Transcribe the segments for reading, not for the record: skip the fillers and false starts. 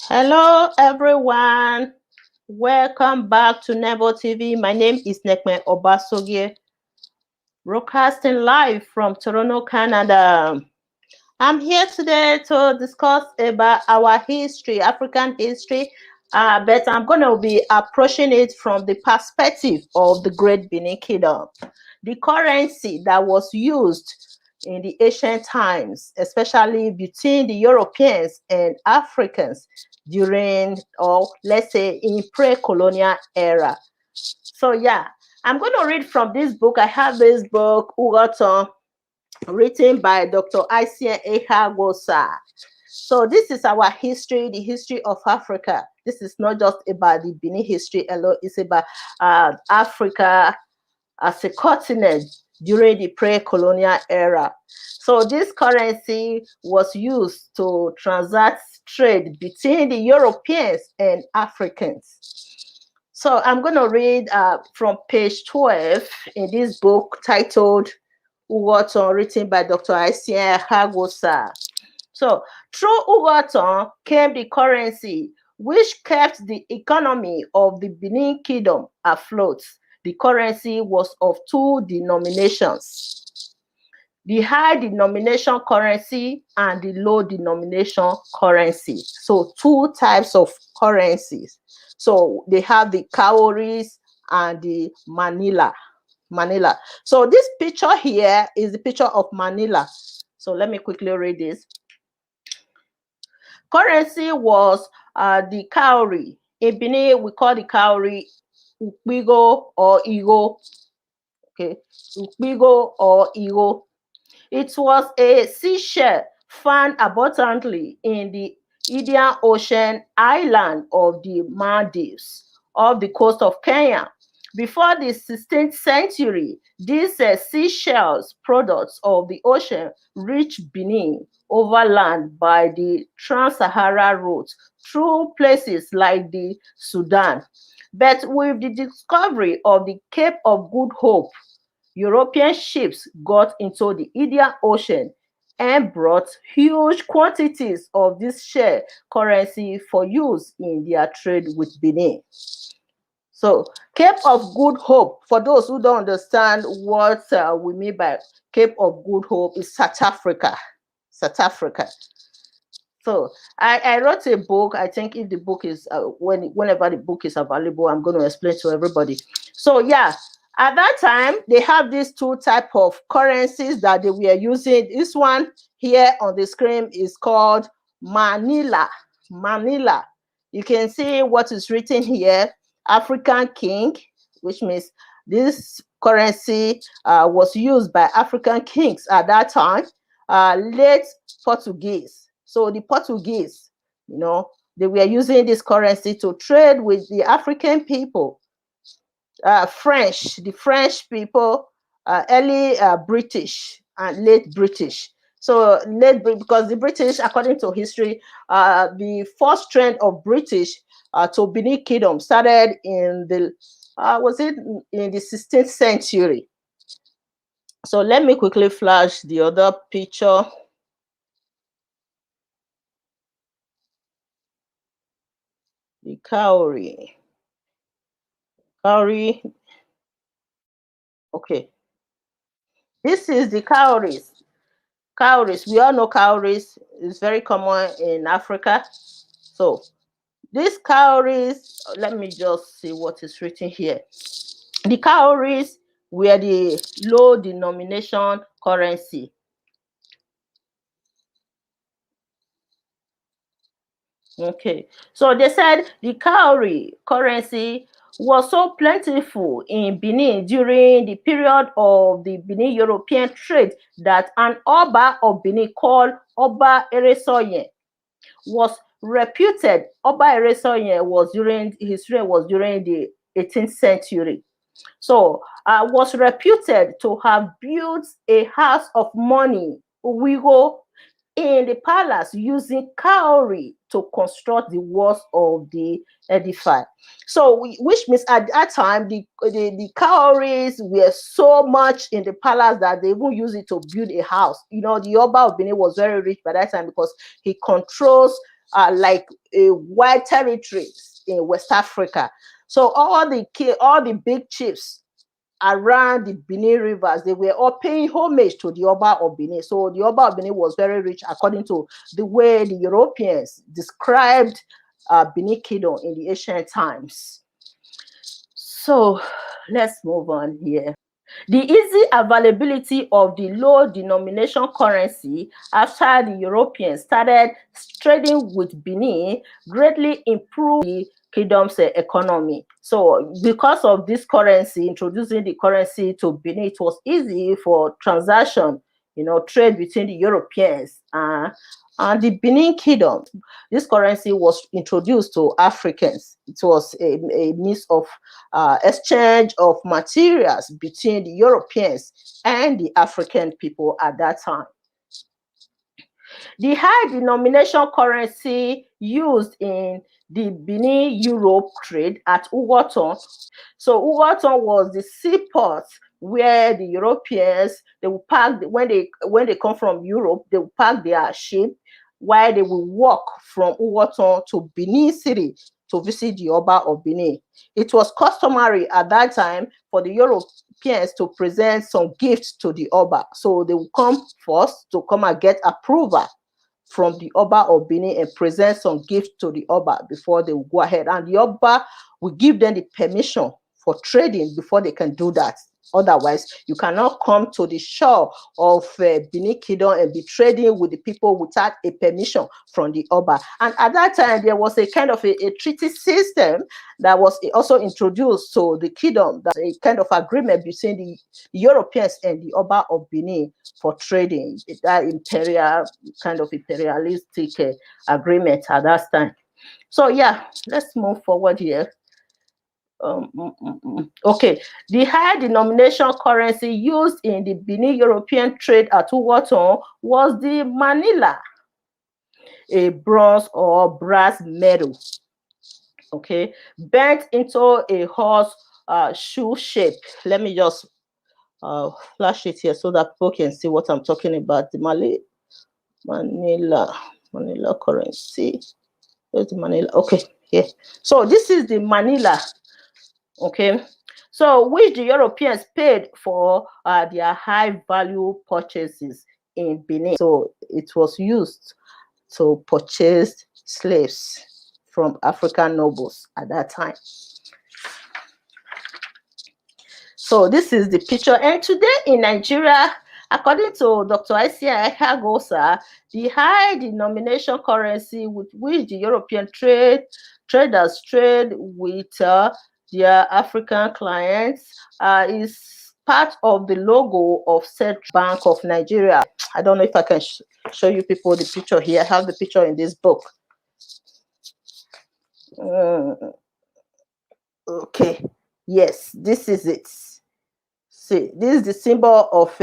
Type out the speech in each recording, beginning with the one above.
Hello, everyone. Welcome back to Nebo TV. My name is Nekme Obasogie, broadcasting live from Toronto, Canada. I'm here today to discuss about our history, African history, but I'm going to be approaching it from the perspective of the Great Benin Kingdom. The currency that was used in the ancient times, especially between the Europeans and Africans during, or let's say, in pre-colonial era. So yeah, I'm going to read from this book. I have this book, Ugoton, written by Dr. Isia Ehagosa. So this is our history, the history of Africa. This is not just about the Benin history alone, it's about Africa as a continent during the pre-colonial era. So this currency was used to transact trade between the Europeans and Africans. So I'm going to read from page 12 in this book titled Ugoton, written by Dr. Isia Hagosa. So through Ugoton came the currency which kept the economy of the Benin Kingdom afloat. The currency was of two denominations: the high denomination currency and the low denomination currency. So two types of currencies. So they have the Cowries and the Manila. So this picture here is the picture of Manila. So let me quickly read this. Currency was the cowrie. In Benin, we call the cowrie Ukpigo or Igo. Okay, Ukpigo or Igo. It was a seashell found abundantly in the Indian Ocean island of the Maldives off the coast of Kenya. Before the 16th century, these seashells products of the ocean reached Benin overland by the Trans-Sahara route through places like the Sudan. But with the discovery of the Cape of Good Hope, European ships got into the Indian Ocean and brought huge quantities of this share currency for use in their trade with Benin. So, Cape of Good Hope, for those who don't understand what we mean by Cape of Good Hope, is South Africa. South Africa. So I wrote a book. I think if the book is whenever the book is available, I'm going to explain to everybody. So yeah, at that time they have these two type of currencies that they were using. This one here on the screen is called Manila. Manila. You can see what is written here: African King, which means this currency was used by African kings at that time. Late Portuguese. So the Portuguese, they were using this currency to trade with the African people. The French people, early British and late British. So because the British, according to history, the first trend of British to Benin Kingdom started in the was it in the 16th century. So let me quickly flash the other picture. The cowrie. Cowrie. Okay. This is the cowries. Cowries. We all know cowries is very common in Africa. So these cowries, let me just see what is written here. The cowries were the low denomination currency. Okay, so they said the cowrie currency was so plentiful in Benin during the period of the Benin European trade that an Oba of Benin called Oba Eresoye was reputed. Oba Eresoye was during his reign was during the 18th century. So was reputed to have built a house of money, Uwigo, in the palace using cowrie to construct the walls of the edifice. So, which means at that time, the cowries were so much in the palace that they even use it to build a house. The Oba of Benin was very rich by that time because he controls like wide territories in West Africa. So all the big chiefs around the Benin rivers, they were all paying homage to the Oba of Benin. So the Oba of Benin was very rich according to the way the Europeans described Benin Kingdom in the ancient times. So let's move on here. The easy availability of the low denomination currency after the Europeans started trading with Benin greatly improved the kingdom's economy. So because of this currency, introducing the currency to Benin, it was easy for transaction, trade between the Europeans and the Benin Kingdom. This currency was introduced to Africans. It was a means of exchange of materials between the Europeans and the African people at that time. The high denomination currency used in the Benin Europe trade at Ugoton. So Ugoton was the seaport where the Europeans, they will park when they come from Europe, they will park their ship while they will walk from Ugoton to Benin City to visit the Oba of Benin. It was customary at that time for the Europeans to present some gifts to the Oba. So they will come first to come and get approval from the Oba of Benin and present some gifts to the Oba before they will go ahead. And the Oba will give them the permission for trading before they can do that. Otherwise, you cannot come to the shore of Benin Kingdom and be trading with the people without a permission from the Oba. And at that time, there was a kind of a treaty system that was also introduced to the kingdom. That's a kind of agreement between the Europeans and the Oba of Benin for trading. That imperialistic agreement at that time. So yeah, let's move forward here. Okay, the high denomination currency used in the Benin European trade at Ugoton was the Manila, a bronze or brass medal, okay, bent into a horse shoe shape. Let me just flash it here so that people can see what I'm talking about. The Manila currency. Where's the Manila? Okay, here. So this is the Manila. Okay, so which the Europeans paid for their high value purchases in Benin. So it was used to purchase slaves from African nobles at that time. So this is the picture. And today in Nigeria, according to Dr. Isia Gosa, the high denomination currency with which the European traders trade with their African clients is part of the logo of Central Bank of Nigeria. I don't know if I can show you people the picture here. I have the picture in this book. Okay, yes, this is it. See, this is the symbol of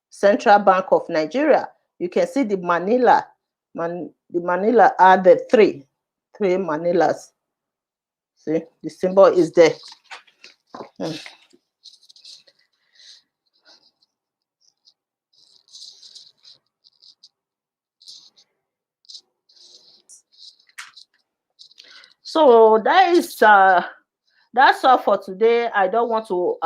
Central Bank of Nigeria. You can see the Manila. The Manila are the three Manilas. See, the symbol is there. So that's all for today. I don't want to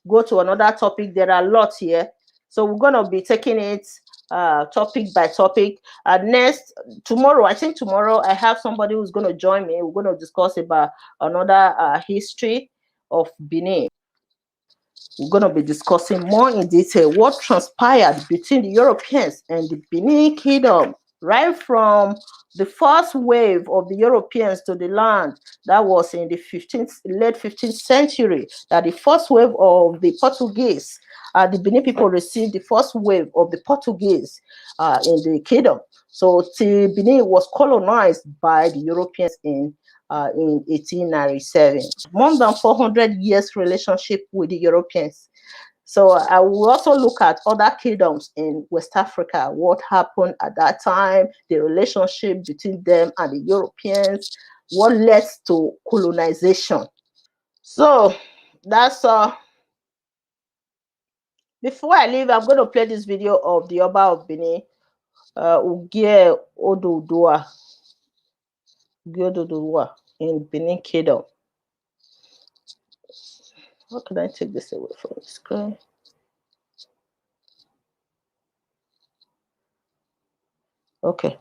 go to another topic. There are lots here. So we're going to be taking it topic by topic. Next, tomorrow, I think tomorrow I have somebody who's going to join me. We're going to discuss about another history of Benin. We're going to be discussing more in detail what transpired between the Europeans and the Benin Kingdom, right from the first wave of the Europeans to the land. That was in the late 15th century, that the first wave of the Portuguese, the Benin people received the first wave of the Portuguese in the kingdom. So Benin was colonized by the Europeans in 1897. More than 400 years relationship with the Europeans. So I will also look at other kingdoms in West Africa, what happened at that time, the relationship between them and the Europeans, what led to colonization. So that's before I leave, I'm going to play this video of the Oba of Benin, Ugie Ododua. Gyododowa in Benin Kingdom. How can I take this away from the screen? Okay.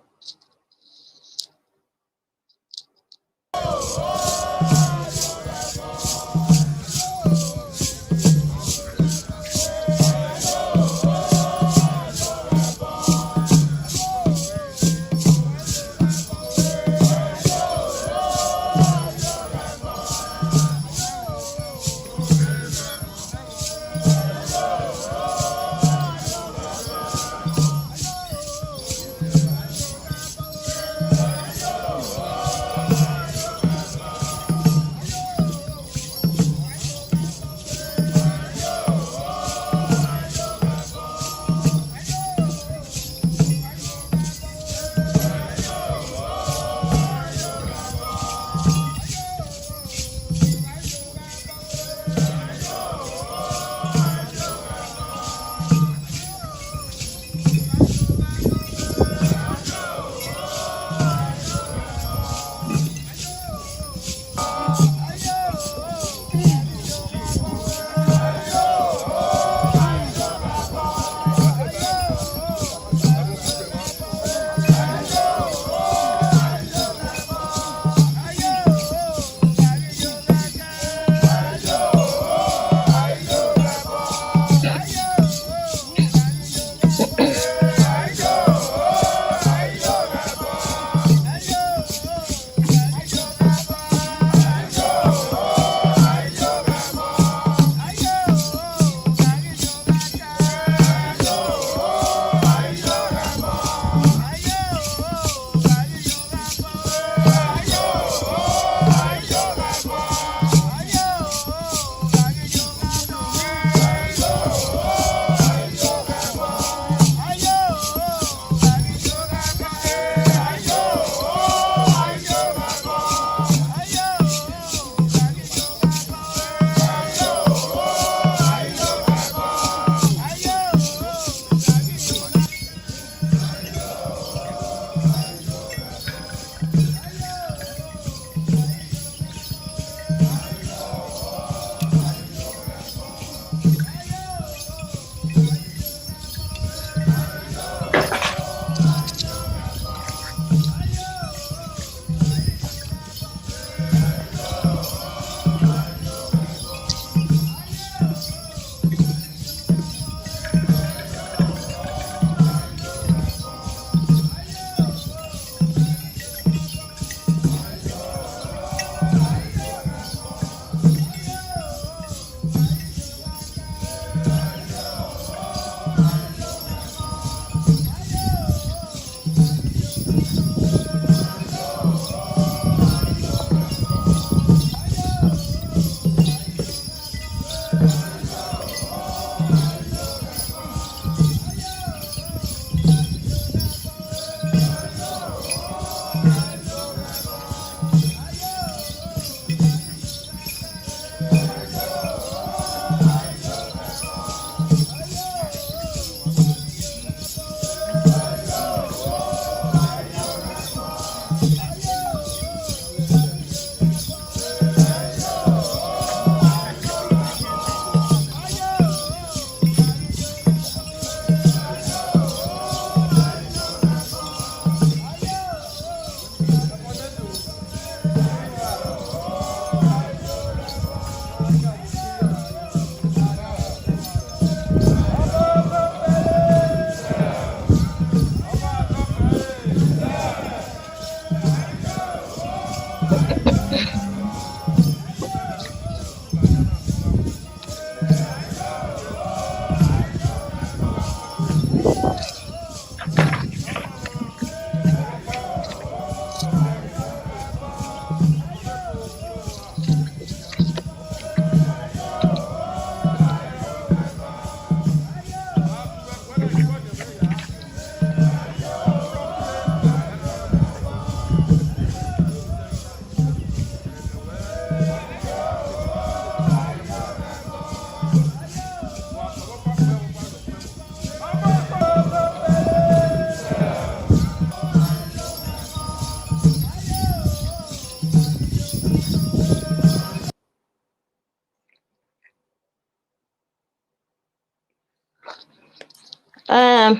Um,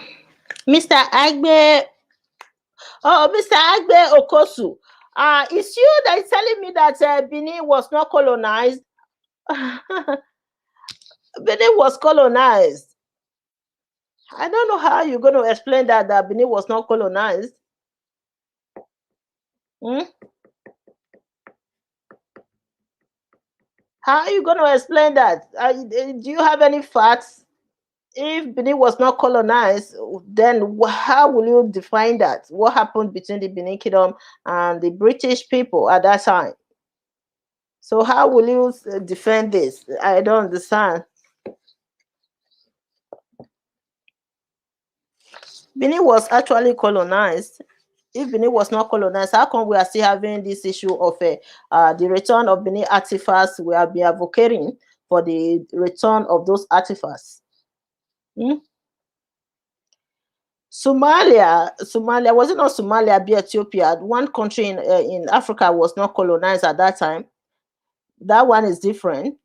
Mr. Agbe, oh, Mr. Agbe Okosu, it's you that is telling me that Benin was not colonized. Benin was colonized. I don't know how you're going to explain that Benin was not colonized. Hmm? How are you going to explain that? Do you have any facts? If Benin was not colonized, then how will you define that? What happened between the Benin Kingdom and the British people at that time? So how will you defend this? I don't understand. Benin was actually colonized. If Benin was not colonized, how come we are still having this issue of the return of Benin artifacts? We have been advocating for the return of those artifacts. Hmm? Somalia, was it not Somalia, be Ethiopia? One country in Africa was not colonized at that time. That one is different.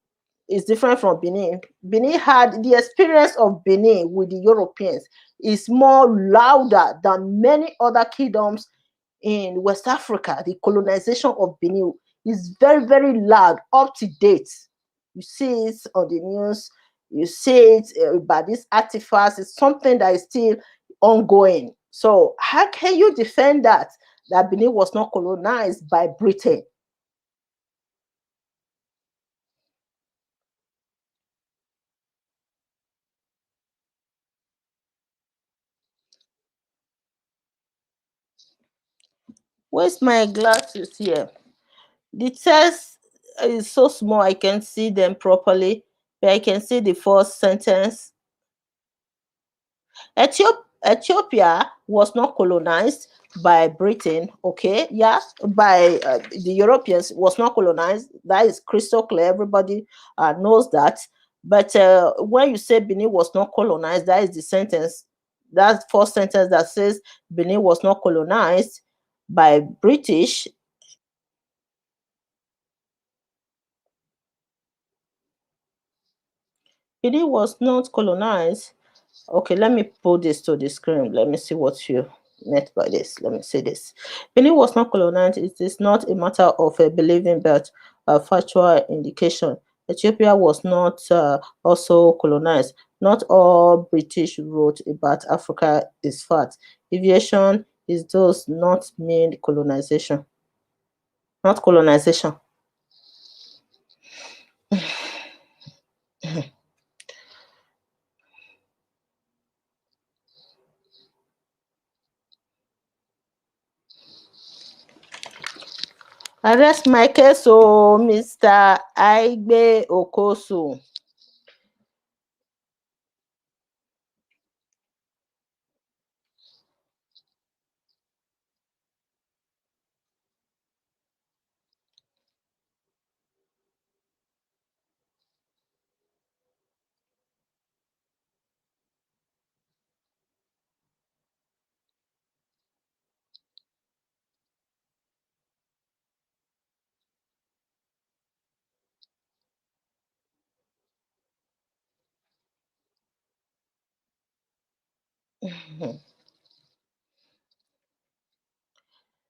It's different from Benin. Benin had the experience of Benin with the Europeans is more louder than many other kingdoms in West Africa. The colonization of Benin is very, very loud, up to date. You see it on the news, you see it about these artifacts. It's something that is still ongoing. So, how can you defend that Benin was not colonized by Britain? Where's my glasses here? The text is so small I can see them properly, but I can see the first sentence. Ethiopia was not colonized by Britain, okay? Yeah, by the Europeans, was not colonized. That is crystal clear. Everybody knows that. But when you say Benin was not colonized, that is the sentence, that first sentence that says Benin was not colonized by British. Benin was not colonized. Okay, let me put this to the screen. Let me see what you meant by this. Let me see this. Benin was not colonized. It is not a matter of a believing, but a factual indication. Ethiopia was not also colonized. Not all British wrote about Africa is fact. Deviation is does not mean colonization. Not colonization. I rest my case, so Mr. Aigbe Okosu.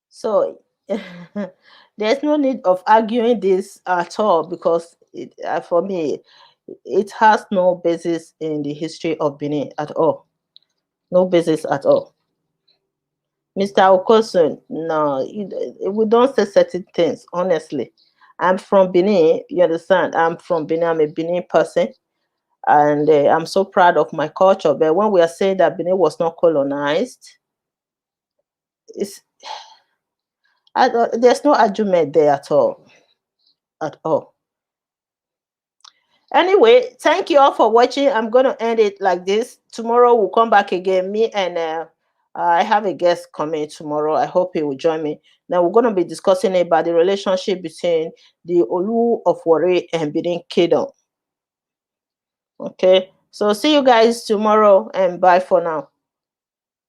So there's no need of arguing this at all because for me, it has no basis in the history of Benin at all. No basis at all. Mr. Okosun, no, we don't say certain things, honestly. I'm from Benin, you understand? I'm from Benin, I'm a Benin person, and I'm so proud of my culture. But when we are saying that Benin was not colonized, it's, there's no argument there at all. At all. Anyway, thank you all for watching. I'm going to end it like this. Tomorrow we'll come back again. Me and I have a guest coming tomorrow. I hope he will join me. Now we're going to be discussing about the relationship between the Olu of Warri and Benin Kingdom. Okay. So see you guys tomorrow and bye for now.